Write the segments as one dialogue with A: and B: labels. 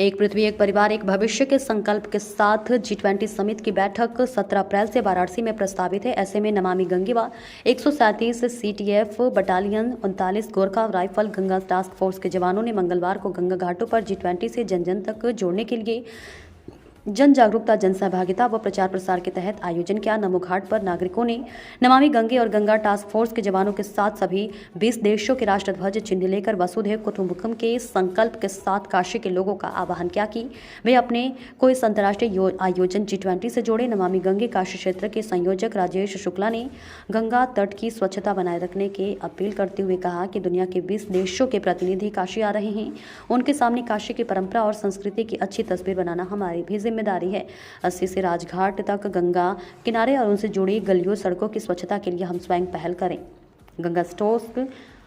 A: एक पृथ्वी एक परिवार एक भविष्य के संकल्प के साथ G20 समिट की बैठक 17 अप्रैल से वाराणसी में प्रस्तावित है। ऐसे में नमामि गंगे व 137 CTF battalion 39 Gorkha rifle Ganga task force के जवानों ने मंगलवार को गंगा घाटों पर G20 से जन जन तक जोड़ने के लिए जन जागरूकता जन सहभागिता व प्रचार प्रसार के तहत आयोजन किया। नमो घाट पर नागरिकों ने नमामि गंगे और गंगा टास्क फोर्स के जवानों के साथ सभी 20 देशों के राष्ट्रध्वज चिन्ह लेकर वसुधैव कुटुंबकम के संकल्प के साथ काशी के लोगों का आह्वान किया कि वे अपने को इस अंतर्राष्ट्रीय आयोजन G20 से जोड़े। नमामि गंगे काशी क्षेत्र के संयोजक राजेश शुक्ला ने गंगा तट की स्वच्छता बनाए रखने की अपील करते हुए कहा कि दुनिया के 20 देशों के प्रतिनिधि काशी आ रहे हैं। उनके सामने काशी की परंपरा और संस्कृति की अच्छी तस्वीर बनाना हमारी भी जिम्मेदारी है। 80 से राजघाट तक गंगा किनारे और उनसे जुड़ी गलियों सड़कों की स्वच्छता के लिए हम स्वयं पहल करें।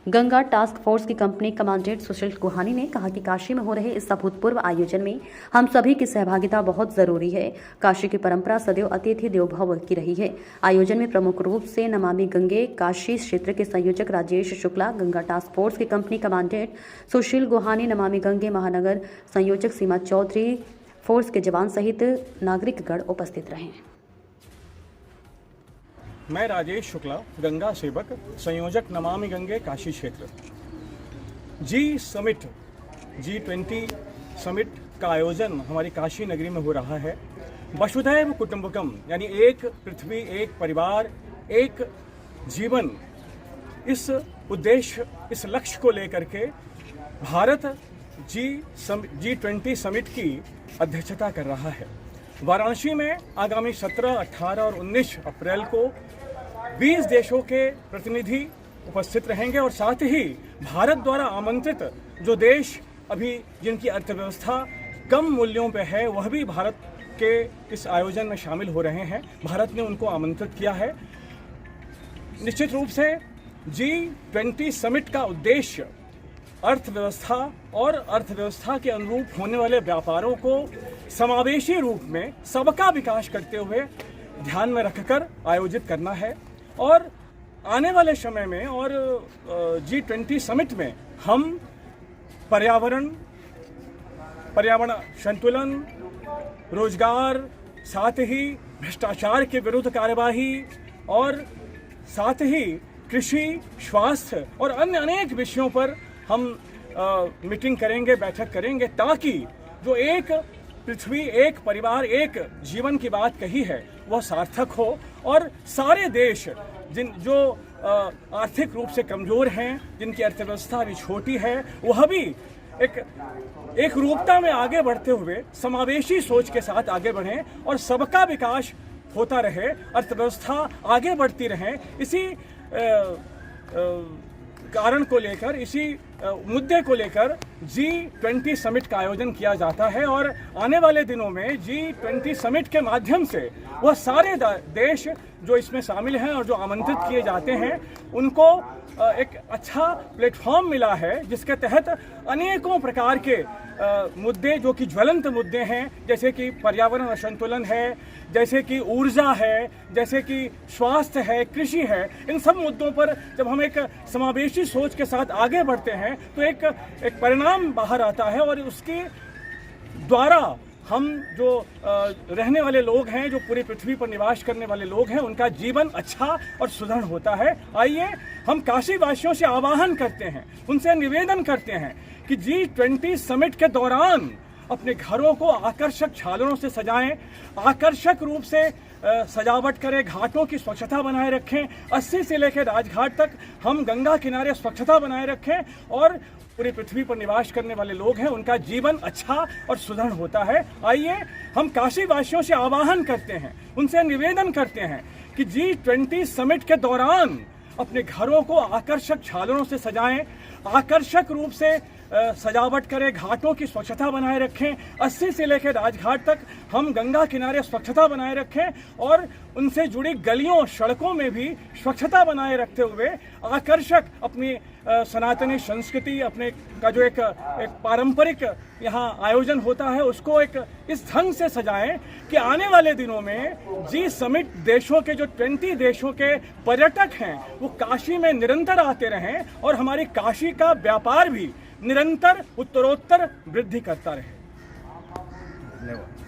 A: गंगा टास्क फोर्स की कंपनी कमांडेंट सुशील गुहानी ने कहा कि काशी में हो रहे इस अभूतपूर्व आयोजन में हम सभी की सहभागिता बहुत जरूरी है। काशी की परंपरा सदैव अतिथि देवो भव की रही है। आयोजन में प्रमुख रूप से नमामि गंगे काशी क्षेत्र के संयोजक राजेश शुक्ला, गंगा टास्क फोर्स की कंपनी कमांडेंट सुशील गुहानी, नमामि गंगे महानगर संयोजक सीमा चौधरी, फोर्स के जवान सहित नागरिकगण उपस्थित रहे।
B: मैं राजेश शुक्ला, गंगा सेवक, संयोजक नमामि गंगे काशी क्षेत्र। G20 समिट का आयोजन हमारी काशी नगरी में हो रहा है। वसुधैव कुटुंबकम यानी एक पृथ्वी एक परिवार एक जीवन, इस उद्देश्य इस लक्ष्य को लेकर के भारत G20 समिट की अध्यक्षता कर रहा है। वाराणसी में आगामी 17, 18 और 19 अप्रैल को 20 देशों के प्रतिनिधि उपस्थित रहेंगे और साथ ही भारत द्वारा आमंत्रित जो देश अभी जिनकी अर्थव्यवस्था कम मूल्यों पे है वह भी भारत के इस आयोजन में शामिल हो रहे हैं। भारत ने उनको आमंत्रित किया है। निश्चित रूप से G20 समिट का उद्देश्य अर्थव्यवस्था और अर्थव्यवस्था के अनुरूप होने वाले व्यापारों को समावेशी रूप में सबका विकास करते हुए ध्यान में रखकर आयोजित करना है। और आने वाले समय में और G20 समिट में हम पर्यावरण संतुलन, रोजगार, साथ ही भ्रष्टाचार के विरुद्ध कार्यवाही और साथ ही कृषि, स्वास्थ्य और अन्य अनेक विषयों पर हम मीटिंग करेंगे, बैठक करेंगे, ताकि जो एक पृथ्वी एक परिवार एक जीवन की बात कही है वह सार्थक हो और सारे देश जो आर्थिक रूप से कमजोर हैं, जिनकी अर्थव्यवस्था अभी छोटी है, वह भी एक रूपता में आगे बढ़ते हुए समावेशी सोच के साथ आगे बढ़ें और सबका विकास होता रहे, अर्थव्यवस्था आगे बढ़ती रहे। इसी कारण को लेकर, इसी मुद्दे को लेकर G20 समिट का आयोजन किया जाता है और आने वाले दिनों में G20 समिट के माध्यम से वह सारे देश जो इसमें शामिल हैं और जो आमंत्रित किए जाते हैं उनको एक अच्छा प्लेटफॉर्म मिला है, जिसके तहत अनेकों प्रकार के मुद्दे जो कि ज्वलंत मुद्दे हैं, जैसे कि पर्यावरण असंतुलन है, जैसे कि ऊर्जा है, जैसे कि स्वास्थ्य है, कृषि है, इन सब मुद्दों पर जब हम एक समावेशी सोच के साथ आगे बढ़ते हैं तो एक परिणाम बाहर आता है और उसके द्वारा हम जो रहने वाले लोग हैं, जो पूरी पृथ्वी पर निवास करने वाले लोग हैं, उनका जीवन अच्छा और सुदृढ़ होता है। आइए हम काशी वासियों से आह्वान करते हैं, उनसे निवेदन करते हैं कि G20 समिट के दौरान अपने घरों को आकर्षक झालरों से सजाएं, आकर्षक रूप से सजावट करें, घाटों की स्वच्छता बनाए रखें। 80 से लेकर राजघाट तक हम गंगा किनारे स्वच्छता बनाए रखें और पूरी पृथ्वी पर निवास करने वाले लोग हैं, उनका जीवन अच्छा और सुदृढ़ होता है। आइए हम काशी वासियों से आह्वान करते हैं, उनसे निवेदन करते हैं कि G20 समिट के दौरान अपने घरों को आकर्षक झालरों से सजाएं, आकर्षक रूप से सजावट करें, घाटों की स्वच्छता बनाए रखें। 80 से लेकर राजघाट तक हम गंगा किनारे स्वच्छता बनाए रखें और उनसे जुड़ी गलियों सड़कों में भी स्वच्छता बनाए रखते हुए आकर्षक अपनी सनातनी संस्कृति, अपने का जो एक पारंपरिक यहाँ आयोजन होता है उसको एक इस ढंग से सजाएं कि आने वाले दिनों में G समिट देशों के जो 20 देशों के पर्यटक हैं वो काशी में निरंतर आते रहें और हमारी काशी का व्यापार भी निरंतर उत्तरोत्तर वृद्धि करता रहे।
C: धन्यवाद।